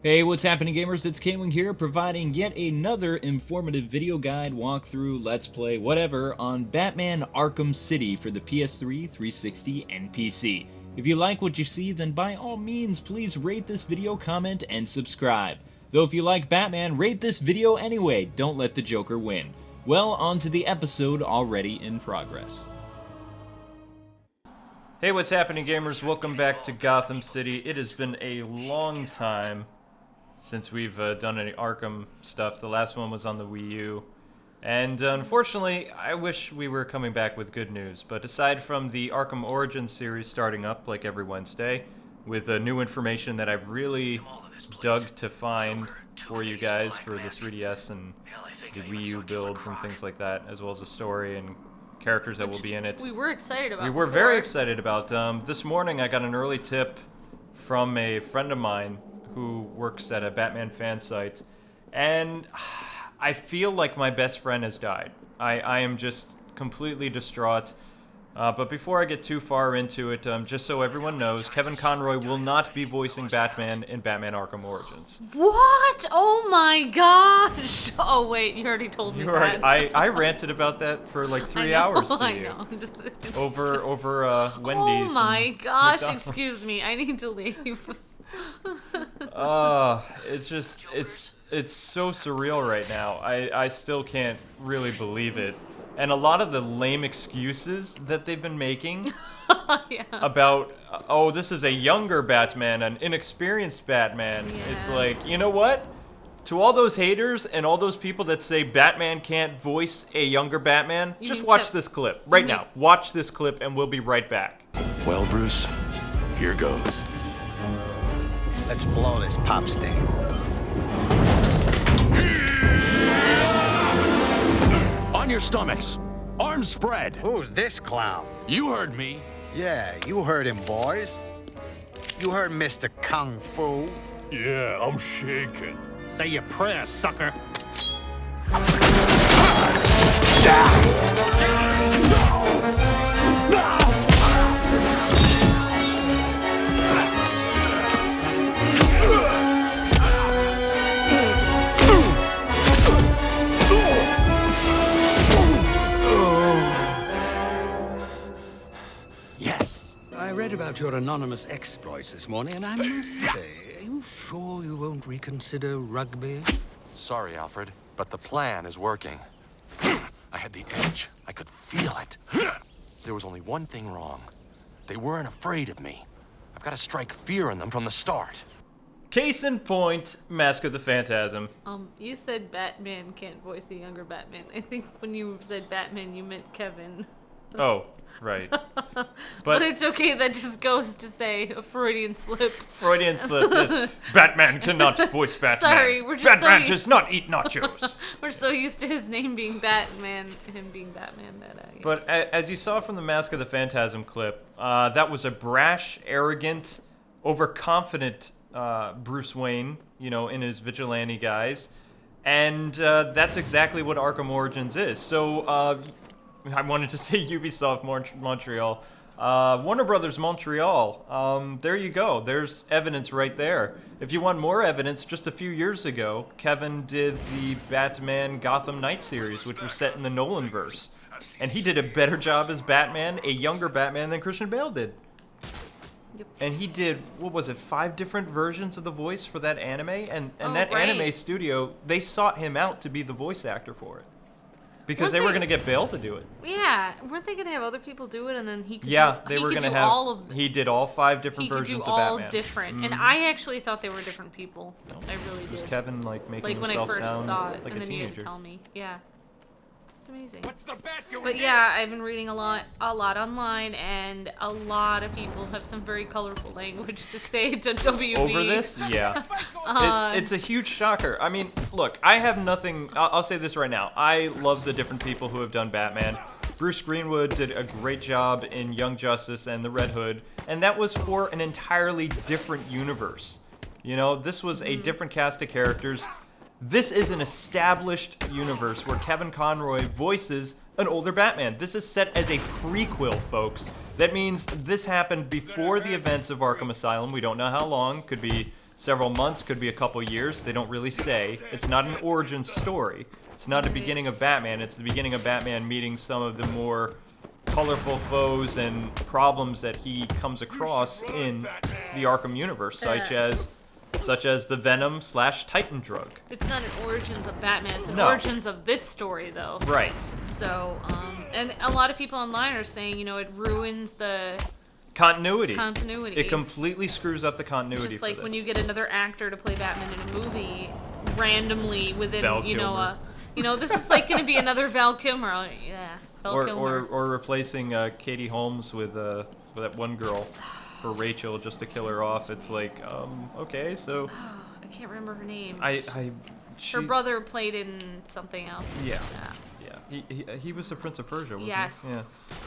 Hey, what's happening, gamers? It's K-Wing here, providing yet another informative video guide, walkthrough, let's play, whatever, on Batman Arkham City for the PS3, 360, and PC. If you like what you see, then by all means, please rate this video, comment, and subscribe. Though if you like Batman, rate this video anyway, don't let the Joker win. Well, on to the episode already in progress. Hey, what's happening, gamers? Welcome back to Gotham City. It has been a long time since we've done any Arkham stuff. The last one was on the Wii U. And unfortunately, I wish we were coming back with good news. But aside from the Arkham Origins series starting up like every Wednesday, with new information that I've really dug to find for you guys for the 3DS and the Wii U builds and things like that, as well as a story and characters that will be in it. We were excited about. We were very excited about. This morning I got an early tip from a friend of mine who works at a Batman fan site, and I feel like my best friend has died. I am just completely distraught. But before I get too far into it, just so everyone knows, Kevin Conroy will not be voicing Batman in Batman Arkham Origins. What? Oh my gosh! Oh wait, you already told me that. I ranted about that for like 3 hours to I you. know. Over Wendy's. Oh my and gosh! McDonald's. Excuse me, I need to leave. It's so surreal right now. I still can't really believe it. And a lot of the lame excuses that they've been making Yeah. about, oh, this is a younger Batman, an inexperienced Batman. Yeah. It's like, you know what? To all those haters and all those people that say Batman can't voice a younger Batman, You just mean watch this clip right mean- now. Watch this clip and we'll be right back. Well, Bruce, here goes. Let's blow this pop stand. On your stomachs. Arms spread. Who's this clown? You heard me. Yeah, you heard him, boys. You heard Mr. Kung Fu. Yeah, I'm shaking. Say your prayers, sucker. Yes. I read about your anonymous exploits this morning, and I must say, are you sure you won't reconsider rugby? Sorry, Alfred, but the plan is working. I had the edge. I could feel it. There was only one thing wrong. They weren't afraid of me. I've got to strike fear in them from the start. Case in point, Mask of the Phantasm. You said Batman can't voice a younger Batman. I think when you said Batman, you meant Kevin. Oh, right. But it's okay. That just goes to say a Freudian slip. Freudian slip. Batman cannot voice Batman. Sorry, we're just Batman so does not eat nachos. We're so used to his name being Batman, him being Batman, that I... But as you saw from the Mask of the Phantasm clip, that was a brash, arrogant, overconfident Bruce Wayne, in his vigilante guise. And that's exactly what Arkham Origins is. So, I wanted to say Ubisoft Montreal. Warner Brothers Montreal. There you go. There's evidence right there. If you want more evidence, just a few years ago, Kevin did the Batman Gotham Knight series, which was set in the Nolan verse. And he did a better job as Batman, a younger Batman, than Christian Bale did. Yep. And he did, 5 different versions of the voice for that anime? And that right. anime studio, they sought him out to be the voice actor for it. Because Weren't they were they- going to get Bale to do it. Yeah, weren't they gonna have other people do it, and then he could? Yeah, do, they were going to have. all of them. He did all 5 different He could versions do of all Batman. different, and I actually thought they were different people. I really It was did. Kevin making Like when I himself first sound saw it, like and a then you teenager. didn't tell me. Yeah, it's amazing. What's the bat doing But yeah, I've been reading a lot online, and a lot of people have some very colorful language to say to WB. Over this, yeah, it's a huge shocker. I mean, look, I have nothing. I'll say this right now. I love the different people who have done Batman. Bruce Greenwood did a great job in Young Justice and the Red Hood, and that was for an entirely different universe. This was a different cast of characters. This is an established universe where Kevin Conroy voices an older Batman. This is set as a prequel, folks. That means this happened before the events of Arkham Asylum. We don't know how long. Could be several months, could be a couple years. They don't really say. It's not an origin story. It's not the beginning of Batman. It's the beginning of Batman meeting some of the more colorful foes and problems that he comes across in the Arkham universe, such as the Venom / Titan drug. It's not an origins of Batman. It's an No. origins of this story, though. Right. So, and a lot of people online are saying, you know, it ruins the Continuity. continuity. It completely screws up the continuity. Just for like this. when you get another actor to play Batman in a movie, randomly within, Val you know, Kilmer. this is like going to be another Val Kilmer. Yeah, Val Kilmer. or replacing Katie Holmes with that one girl for Rachel just to kill her off. It's like, okay, so I can't remember her name. she, Her brother played in something else. Yeah. He was the Prince of Persia, wasn't Yes. he? Yeah.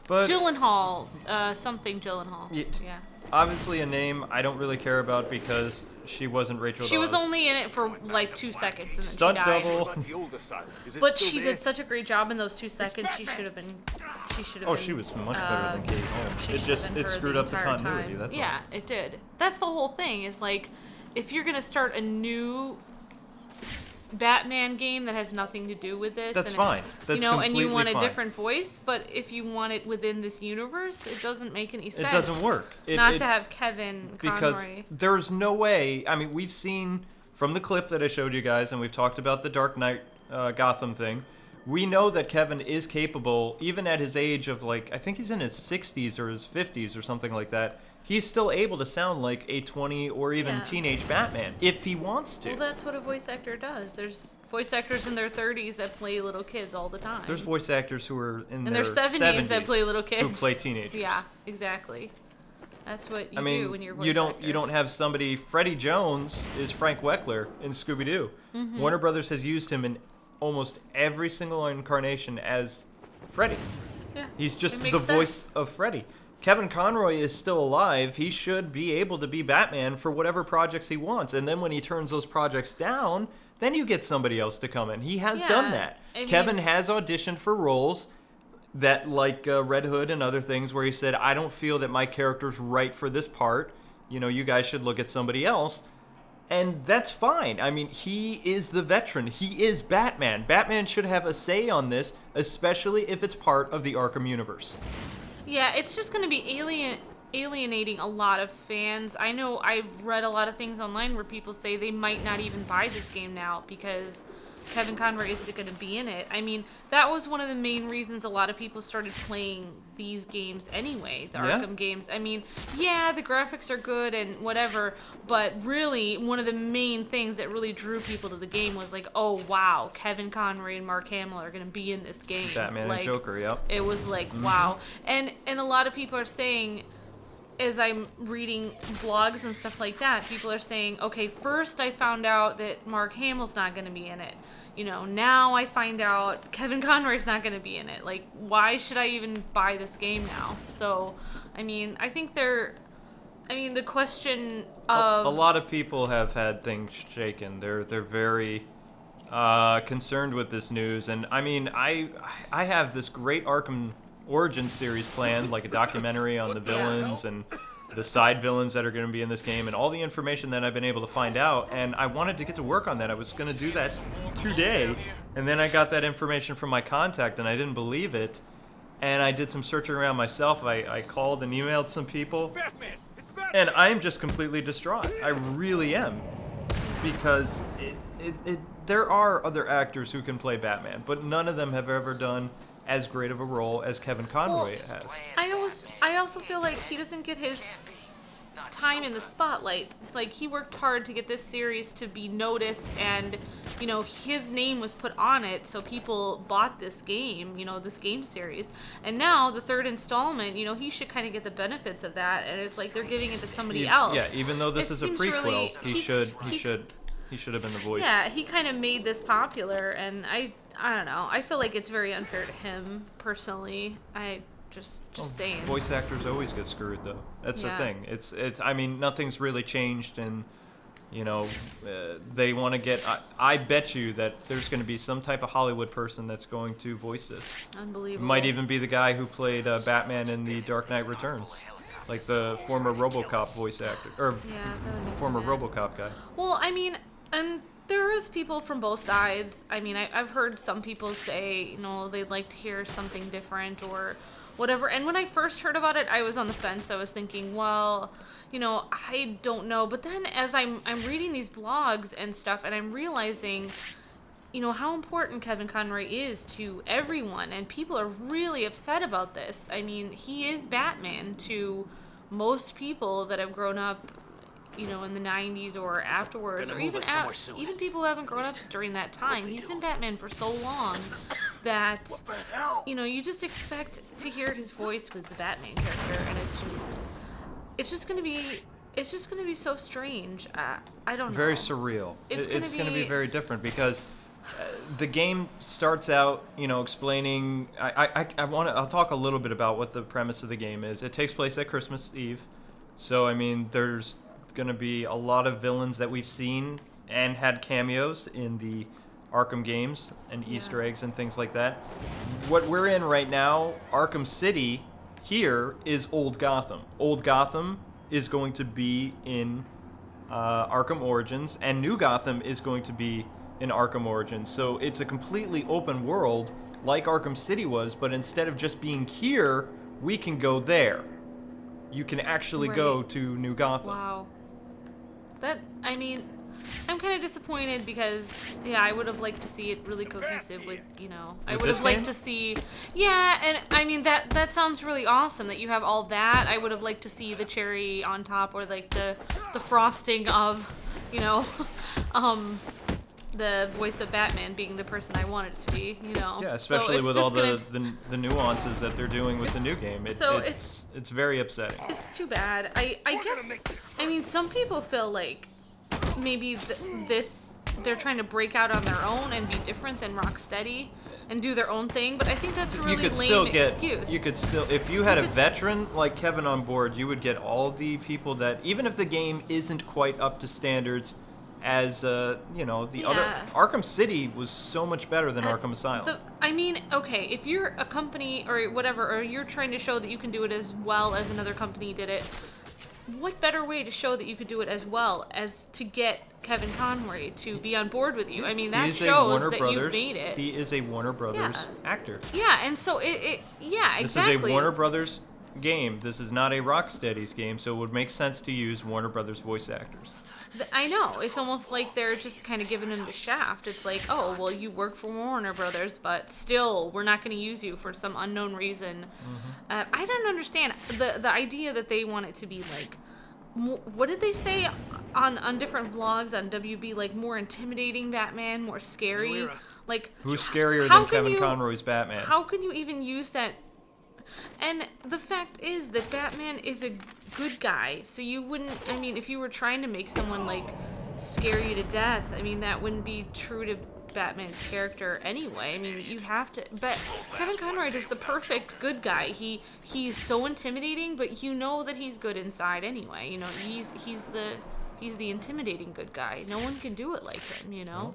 But Gyllenhaal, something Gyllenhaal. Yeah. obviously a name I don't really care about because she wasn't Rachel She was Dawes. only in it for like 2 seconds and then Stunt she died. double. But she did such a great job in those 2 seconds. She should have been. Oh, she was much better than Katie Holmes. She It should just have been it her screwed up the entire continuity. time. That's yeah, all. it did. That's the whole thing. Is like, if you're gonna start a new Batman game that has nothing to do with this, That's and fine. That's and you completely want a fine. different voice, but if you want it within this universe, it doesn't make any sense. It doesn't work. Not It- to have Kevin because Conroy. there's no way. I mean, we've seen from the clip that I showed you guys, and we've talked about the Dark Knight Gotham thing. We know that Kevin is capable, even at his age of like, I think he's in his 60s or his 50s or something like that. He's still able to sound like a 20 or even Yeah. teenage Batman if he wants to. Well, that's what a voice actor does. There's voice actors in their 30s that play little kids all the time. There's voice actors who are in in their their 70s that play little kids. who play teenagers. Yeah, exactly. That's what you I mean, do when you're a voice you don't actor. have somebody. Freddie Jones is Frank Weckler in Scooby Doo. Mm-hmm. Warner Brothers has used him in almost every single incarnation as Freddy. Yeah, He's just it the makes voice sense. of Freddy. Kevin Conroy is still alive. He should be able to be Batman for whatever projects he wants. And then when he turns those projects down, then you get somebody else to come in. He has Yeah, done that. I mean- Kevin has auditioned for roles that, like Red Hood and other things, where he said, I don't feel that my character's right for this part. You know, you guys should look at somebody else. And that's fine. I mean, he is the veteran. He is Batman. Batman should have a say on this, especially if it's part of the Arkham universe. Yeah, it's just going to be alienating a lot of fans. I know I've read a lot of things online where people say they might not even buy this game now because Kevin Conroy isn't going to be in it. I mean, that was one of the main reasons a lot of people started playing these games anyway, the Yeah. Arkham games. I mean, yeah, the graphics are good and whatever, but really one of the main things that really drew people to the game was like, oh wow, Kevin Conroy and Mark Hamill are going to be in this game. Batman like, and Joker, yep. It was like, wow. And a lot of people are saying, as I'm reading blogs and stuff like that, people are saying, okay, first I found out that Mark Hamill's not going to be in it. You know, now I find out Kevin Conroy's not going to be in it. Like, why should I even buy this game now? So, I mean, I think the question of... A lot of people have had things shaken. They're very concerned with this news. And, I mean, I have this great Arkham Origins series planned, like a documentary on the villains and the side villains that are going to be in this game and all the information that I've been able to find out, and I wanted to get to work on that. I was going to do that today, and then I got that information from my contact, and I didn't believe it, and I did some searching around myself. I called and emailed some people, and I'm just completely distraught. I really am, because there are other actors who can play Batman, but none of them have ever done as great of a role as Kevin Conroy has. I also feel like he doesn't get his time in the spotlight. Like, he worked hard to get this series to be noticed, and, you know, his name was put on it, so people bought this game, you know, this game series. And now, the third installment, you know, he should kind of get the benefits of that, and it's like they're giving it to somebody else. Yeah, even though this It is a seems prequel, really- he should have been the voice. Yeah, he kind of made this popular, and I don't know. I feel like it's very unfair to him, personally. Just saying. Voice actors always get screwed, though. That's the Yeah. thing. It's. I mean, nothing's really changed, and you know, they want to get. I bet you that there's going to be some type of Hollywood person that's going to voice this. It Unbelievable. might even be the guy who played Batman in the Dark Knight Returns. like the former RoboCop voice actor, or Yeah, that would make former me mad. RoboCop guy. Well, I mean, and there is people from both sides. I mean, I've heard some people say, you know, they'd like to hear something different or whatever. And when I first heard about it, I was on the fence. I was thinking, well, you know, I don't know. But then as I'm reading these blogs and stuff, and I'm realizing, you know, how important Kevin Conroy is to everyone, and people are really upset about this. I mean, he is Batman to most people that have grown up, you know, in the 90s or afterwards, or even even people who haven't grown up during that time. He's been Batman for so long that, you know, you just expect to hear his voice with the Batman character, and it's just gonna be so strange. I don't know. Very surreal. It's gonna be very different because the game starts out, you know, explaining. I'll talk a little bit about what the premise of the game is. It takes place at Christmas Eve, so I mean, there's going to be a lot of villains that we've seen and had cameos in the Arkham games and Easter eggs and things like that. What we're in right now, Arkham City, here is Old Gotham. Old Gotham is going to be in Arkham Origins, and New Gotham is going to be in Arkham Origins. So it's a completely open world like Arkham City was, but instead of just being here, we can go there. You can actually go to New Gotham. Wow. I mean, I'm kind of disappointed because, yeah, I would have liked to see it really cohesive with, you know, I With would this have liked game? to see, yeah, and I mean, that sounds really awesome that you have all that. I would have liked to see the cherry on top, or like the frosting of, you know, the voice of Batman being the person I wanted it to be, you know. Yeah, So especially it's with just all the nuances that they're doing with the new game. It's very upsetting. It's too bad. I guess, I mean, some people feel like maybe they're trying to break out on their own and be different than Rocksteady and do their own thing, but I think that's a really lame excuse. You could still, if you had a veteran like Kevin on board, you would get all the people that, even if the game isn't quite up to standards as, you know, the other, Arkham City was so much better than Arkham Asylum. I mean, okay, if you're a company or whatever, or you're trying to show that you can do it as well as another company did it, what better way to show that you could do it as well as to get Kevin Conroy to be on board with you? I mean, that shows that you've made it. He is a Warner Brothers actor. Yeah, and so yeah, This exactly. is a Warner Brothers game. This is not a Rocksteady's game, so it would make sense to use Warner Brothers voice actors. I know. It's almost like they're just kind of giving him the shaft. It's like, oh, well, you work for Warner Brothers, but still, we're not going to use you for some unknown reason. I don't understand the idea that they want it to be like, what did they say on different vlogs on WB? Like more intimidating Batman, more scary. Like who's scarier than Kevin Conroy's Batman? How can you even use that? And the fact is that Batman is a good guy, so you wouldn't, I mean, if you were trying to make someone, like, scare you to death, I mean, that wouldn't be true to Batman's character anyway. I mean, you have to, but Kevin Conroy is the perfect good guy. He's so intimidating, but you know that he's good inside anyway. You know, he's the intimidating good guy. No one can do it like him, you know?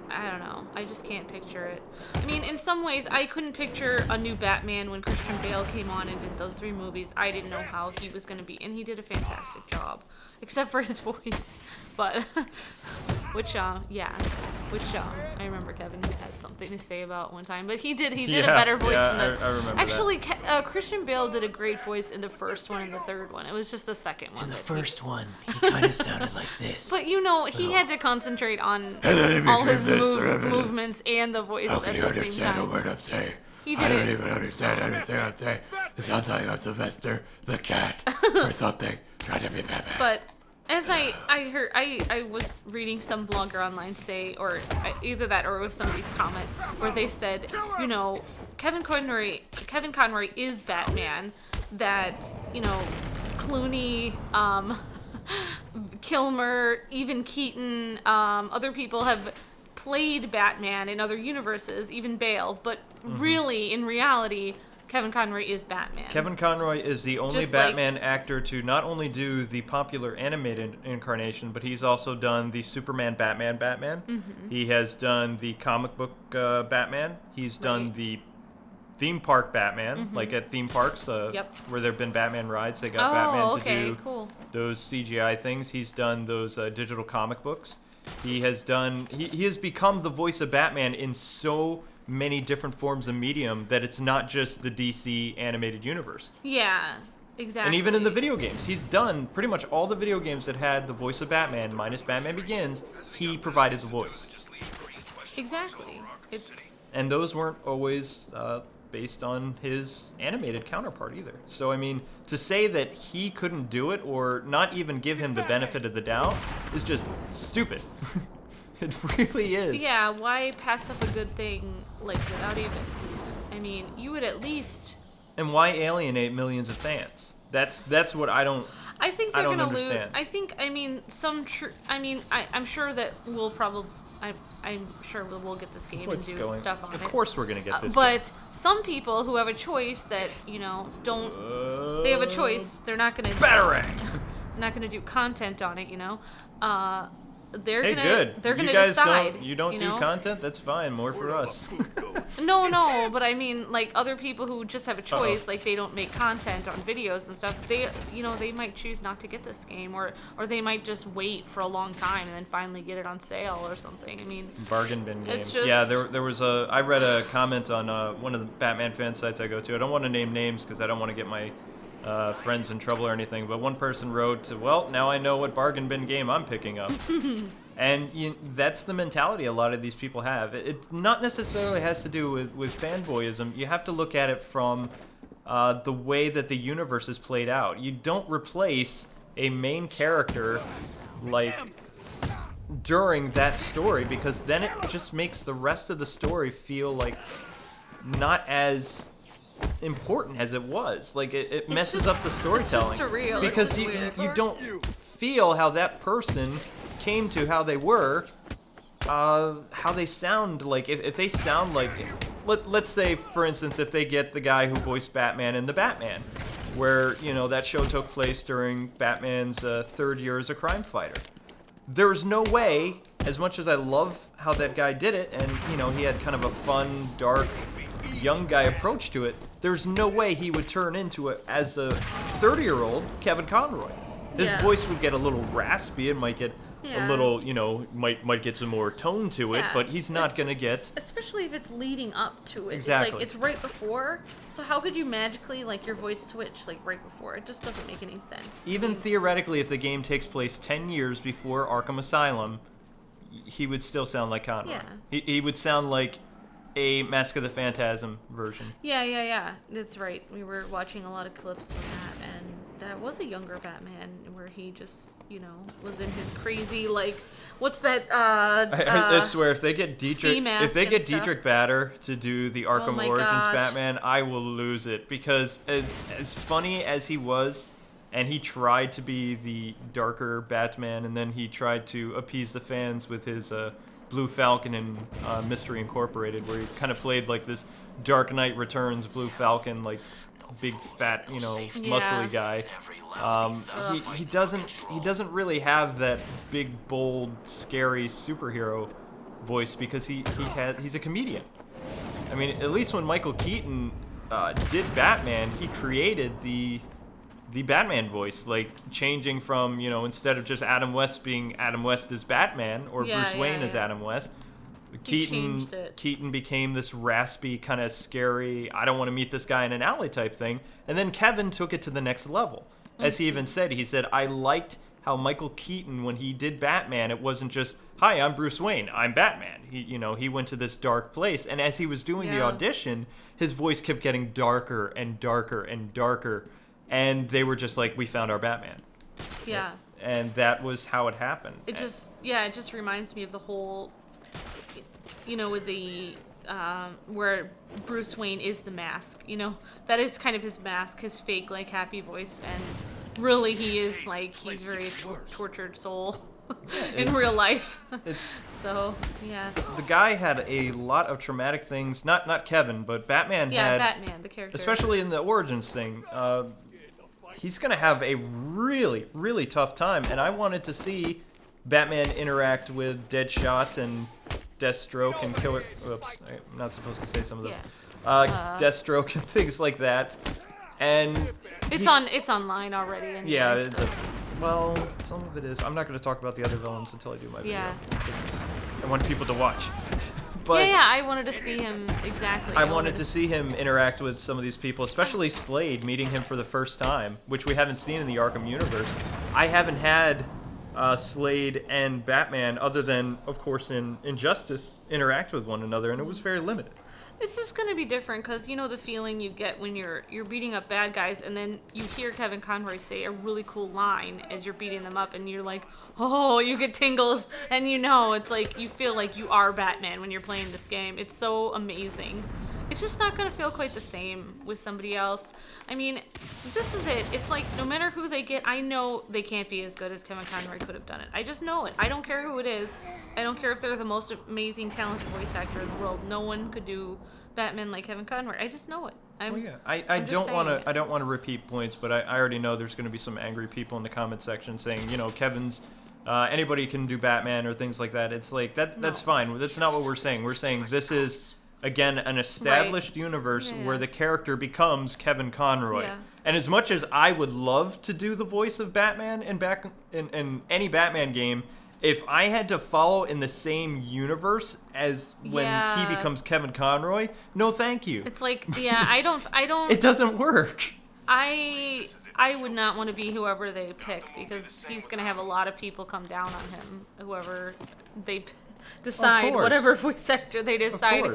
I don't know. I just can't picture it. I mean, in some ways, I couldn't picture a new Batman when Christian Bale came on and did those 3 movies. I didn't know how he was going to be, and he did a fantastic job, except for his voice. But, which I remember Kevin had something to say about one time, but he did a better voice in the. I remember actually, Christian Bale did a great voice in the first one and the third one. It was just the second one. In the first one, he kind of sounded like this. But you know, he had to concentrate on all his movements and the voice at the same time. I'm saying? He I did don't it. even understand anything I'm saying. It sounds like I'm Sylvester the cat or something trying to be Batman. But as I heard, I was reading some blogger online say, or either that or it was somebody's comment, where they said, you know, Kevin Conroy is Batman. That, you know, Clooney, Kilmer, even Keaton, other people have played Batman in other universes, even Bale, but really, in reality, Kevin Conroy is Batman. Kevin Conroy is the only Just Batman actor to not only do the popular animated incarnation, but he's also done the Superman Batman. He has done the comic book Batman. He's done the theme park Batman, like at theme parks, where there've been Batman rides. They got Batman to do those CGI things. He's done those digital comic books. He has done. He has become the voice of Batman in so many different forms of medium that it's not just the DC animated universe. Yeah, exactly. And even in the video games, he's done pretty much all the video games that had the voice of Batman, minus Batman Begins. He provided the voice. Exactly. And those weren't always based on his animated counterpart either. So, I mean, to say that he couldn't do it or not even give him the benefit of the doubt is just stupid. It really is. Yeah, why pass up a good thing, like, without even... I mean, you would at least... And why alienate millions of fans? That's what I don't... I think they're going to lose. I think, I mean, I'm sure that we'll probably... I'm sure we'll get this game and do stuff on it. Of course we're going to get this But game. some people who have a choice that, you know, don't... they have a choice. They're not going to... Batarang! not going to do content on it, you know? They're hey, gonna good. they're gonna you guys decide. You don't know? do content? That's fine. More for us. No, but I mean, like, other people who just have a choice, like, they don't make content on videos and stuff, they, you know, they might choose not to get this game, or they might just wait for a long time and then finally get it on sale or something. I mean, bargain bin game. It's just... Yeah, there was I read a comment on one of the Batman fan sites I go to. I don't want to name names because I don't want to get my friends in trouble or anything, but one person wrote, well, now I know what bargain bin game I'm picking up. And that's the mentality a lot of these people have. It not necessarily has to do with fanboyism. You have to look at it from the way that the universe is played out. You don't replace a main character like during that story, because then it just makes the rest of the story feel like not as important as it was. Like it messes up the storytelling. It's just surreal. Because it's you don't feel how that person came to how they were, how they sound. Like if they sound like, let's say for instance, if they get the guy who voiced Batman in The Batman, where that show took place during Batman's third year as a crime fighter. There's no way, as much as I love how that guy did it, and he had kind of a fun, dark, young guy approach to it, there's no way he would turn into it as a 30-year-old Kevin Conroy. His voice would get a little raspy, it might get a little, might get some more tone to it, but he's not going to get... Especially if it's leading up to it. Exactly. It's right before, so how could you magically, your voice switch, right before? It just doesn't make any sense. Even theoretically, if the game takes place 10 years before Arkham Asylum, he would still sound like Conroy. Yeah. He would sound like a Mask of the Phantasm version. Yeah. That's right. We were watching a lot of clips from that, and that was a younger Batman where he just, was in his crazy, what's that? I swear, if they get Dietrich, Dietrich Bader to do the Arkham Origins gosh. Batman, I will lose it, because as funny as he was, and he tried to be the darker Batman, and then he tried to appease the fans with his Blue Falcon in Mystery Incorporated, where he kind of played like this Dark Knight Returns Blue Falcon, big fat, muscly guy. He doesn't really have that big, bold, scary superhero voice, because he's a comedian. I mean, at least when Michael Keaton did Batman, he created the Batman voice, changing from, instead of just Adam West being Adam West as Batman, or Bruce Wayne as Adam West, Keaton became this raspy, kind of scary, I don't want to meet this guy in an alley type thing. And then Kevin took it to the next level. As he even said, I liked how Michael Keaton, when he did Batman, it wasn't just, hi, I'm Bruce Wayne, I'm Batman. He went to this dark place. And as he was doing the audition, his voice kept getting darker and darker and darker. And they were just like, we found our Batman. Yeah. And that was how it happened. It just reminds me of the whole, with the, where Bruce Wayne is the mask, that is kind of his mask, his fake, happy voice. And really he is, he's very tortured soul in real life. So, yeah. The guy had a lot of traumatic things, not Kevin, but Batman had. Yeah, Batman, the character. Especially in the Origins thing. He's going to have a really, really tough time. And I wanted to see Batman interact with Deadshot and Deathstroke and Killer... Oops, I'm not supposed to say some of those. Deathstroke and things like that. And It's online already. Anyway, yeah, so. well, some of it is. I'm not going to talk about the other villains until I do my video. Yeah. I want people to watch. But Yeah, I wanted to see him exactly. I wanted to see him interact with some of these people, especially Slade, meeting him for the first time, which we haven't seen in the Arkham universe. I haven't had Slade and Batman, other than, of course, in Injustice, interact with one another, and it was very limited. It's just gonna be different because you know the feeling you get when you're beating up bad guys, and then you hear Kevin Conroy say a really cool line as you're beating them up, and you're like, oh, you get tingles, and you know it's like you feel like you are Batman when you're playing this game. It's so amazing. It's just not gonna feel quite the same with somebody else. I mean, this is it. It's like no matter who they get, I know they can't be as good as Kevin Conroy could have done it. I just know it. I don't care who it is. I don't care if they're the most amazing, talented voice actor in the world. No one could do Batman like Kevin Conroy. I just know it. I don't want to repeat points, but I already know there's going to be some angry people in the comment section saying, you know, Kevin's anybody can do Batman or things like that. It's like that's fine. That's not what we're saying. We're saying this is again an established universe where the character becomes Kevin Conroy. Yeah. And as much as I would love to do the voice of Batman in any Batman game, if I had to follow in the same universe as when he becomes Kevin Conroy, no thank you. It's like, yeah, I don't It doesn't work. I would not want to be whoever they pick because he's going to have a lot of people come down on him, whoever they decide, whatever voice actor they decide.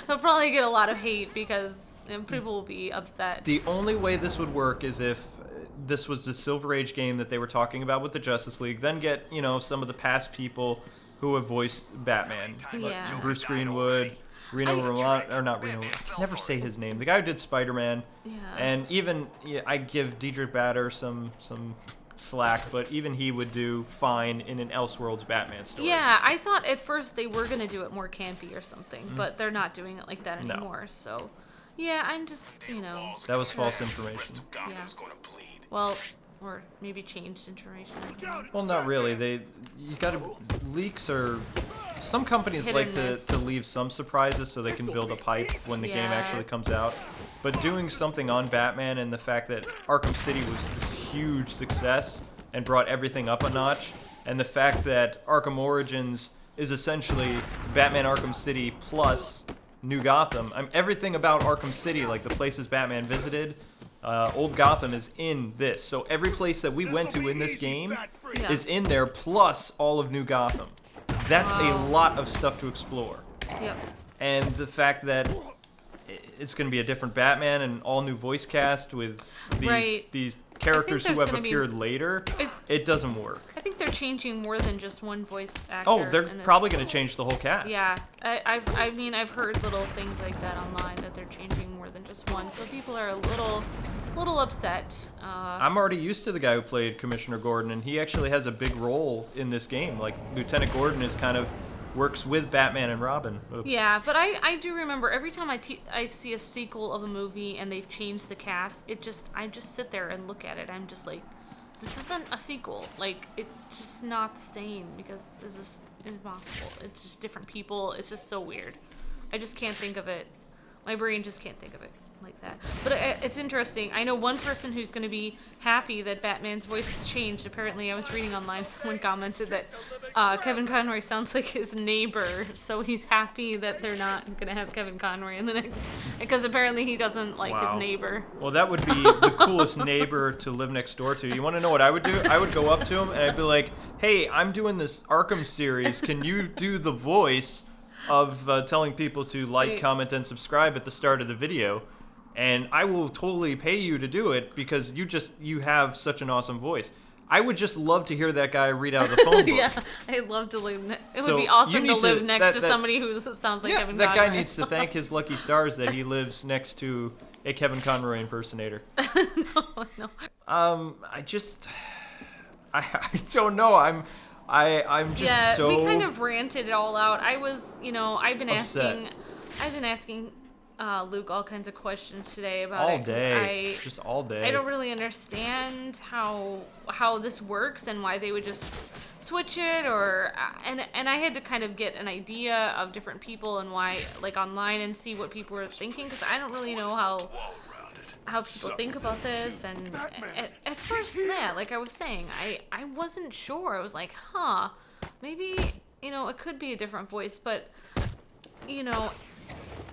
He'll probably get a lot of hate because people will be upset. The only way this would work is if this was the Silver Age game that they were talking about with the Justice League, then get, you know, some of the past people who have voiced Batman. Yeah. Bruce Greenwood, Reno Romano, or not Reno, I can never say his name. The guy who did Spider-Man. Yeah. And even, I give Diedrich Bader some slack, but even he would do fine in an Elseworlds Batman story. Yeah, I thought at first they were going to do it more campy or something, but they're not doing it like that anymore, so... Yeah, I'm just, you know... That was false information. Yeah. Well, or maybe changed information. Well, not really. Leaks are... Some companies like to leave some surprises so they can build up hype when the game actually comes out. But doing something on Batman and the fact that Arkham City was this huge success and brought everything up a notch, and the fact that Arkham Origins is essentially Batman Arkham City plus New Gotham. Everything about Arkham City, like the places Batman visited, Old Gotham is in this. So every place that we went to in this game is in there, plus all of New Gotham. That's a lot of stuff to explore. Yep. And the fact that it's going to be a different Batman and all new voice cast with these characters who have appeared later, it doesn't work. I think they're changing more than just one voice actor. Oh, they're probably going to change the whole cast. Yeah, I've heard little things like that online that they're changing more than just one, so people are a little upset. I'm already used to the guy who played Commissioner Gordon, and he actually has a big role in this game. Like Lieutenant Gordon is kind of works with Batman and Robin. Oops. Yeah, but I do remember every time I see a sequel of a movie and they've changed the cast, I just sit there and look at it. I'm just like, this isn't a sequel. Like, it's just not the same because this is impossible. It's just different people. It's just so weird. I just can't think of it. My brain just can't think of it like that. But it's interesting. I know one person who's going to be happy that Batman's voice has changed. Apparently, I was reading online, someone commented that Kevin Conroy sounds like his neighbor, so he's happy that they're not going to have Kevin Conroy in the next... Because apparently he doesn't like his neighbor. Well, that would be the coolest neighbor to live next door to. You want to know what I would do? I would go up to him and I'd be like, hey, I'm doing this Arkham series. Can you do the voice of telling people to like, comment, and subscribe at the start of the video? And I will totally pay you to do it because you have such an awesome voice. I would just love to hear that guy read out of the phone book. Yeah, I'd love to live. It would be awesome to live next to somebody who sounds like Kevin Conroy. That guy needs to thank his lucky stars that he lives next to a Kevin Conroy impersonator. No. I don't know. I'm just so. Yeah, we kind of ranted it all out. I was, I've been upset. asking Luke all kinds of questions today about all day. Just all day. I don't really understand how this works and why they would just switch it, or and I had to kind of get an idea of different people and why, like online, and see what people were thinking, because I don't really know how people think about this. And at first, yeah, like I was saying, I wasn't sure. I was like, maybe, you know, it could be a different voice, but, you know,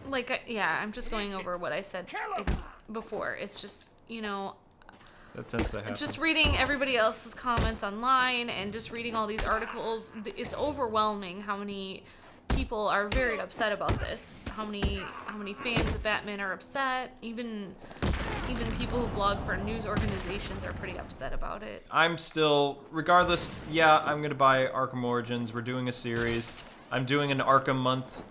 like, yeah, I'm just going over what I said before. It's just, you know, That tends to happen. just reading everybody else's comments online and just reading all these articles, it's overwhelming how many people are very upset about this. How many fans of Batman are upset. Even people who blog for news organizations are pretty upset about it. I'm still, regardless, yeah, I'm gonna buy Arkham Origins. We're doing a series. I'm doing an Arkham month,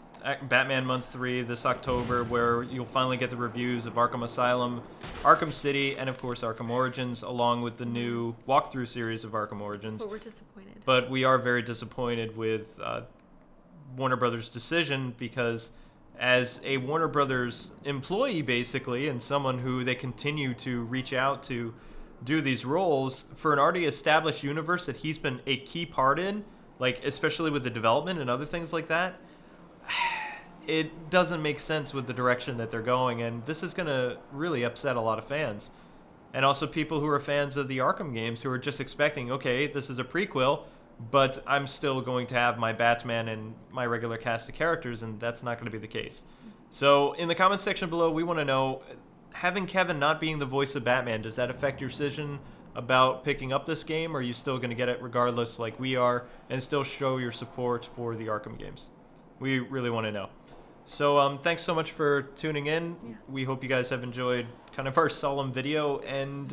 Batman month 3 this October, where you'll finally get the reviews of Arkham Asylum, Arkham City, and of course Arkham Origins, along with the new walkthrough series of Arkham Origins. But we're disappointed. But we are very disappointed with Warner Brothers' decision, because as a Warner Brothers employee, basically, and someone who they continue to reach out to do these roles, for an already established universe that he's been a key part in, like especially with the development and other things like that, it doesn't make sense with the direction that they're going, and this is going to really upset a lot of fans. And also people who are fans of the Arkham games, who are just expecting, okay, this is a prequel, but I'm still going to have my Batman and my regular cast of characters, and that's not going to be the case. So in the comments section below, we want to know, having Kevin not being the voice of Batman, does that affect your decision about picking up this game, or are you still going to get it regardless like we are, and still show your support for the Arkham games? We really want to know. So thanks so much for tuning in. Yeah. We hope you guys have enjoyed kind of our solemn video, and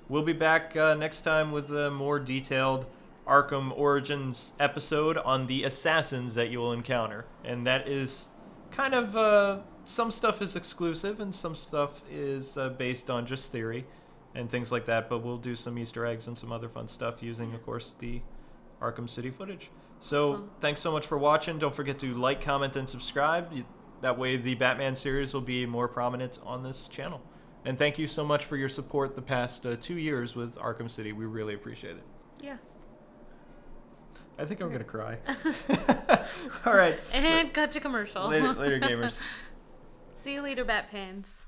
we'll be back next time with a more detailed Arkham Origins episode on the assassins that you will encounter. And that is kind of, some stuff is exclusive and some stuff is based on just theory and things like that, but we'll do some Easter eggs and some other fun stuff using, of course, the Arkham City footage. So Awesome. Thanks so much for watching. Don't forget to like, comment, and subscribe. That way the Batman series will be more prominent on this channel. And thank you so much for your support the past 2 years with Arkham City. We really appreciate it. Yeah. I think I'm going to cry. All right. And cut to commercial. Later gamers. See you later, Batpans.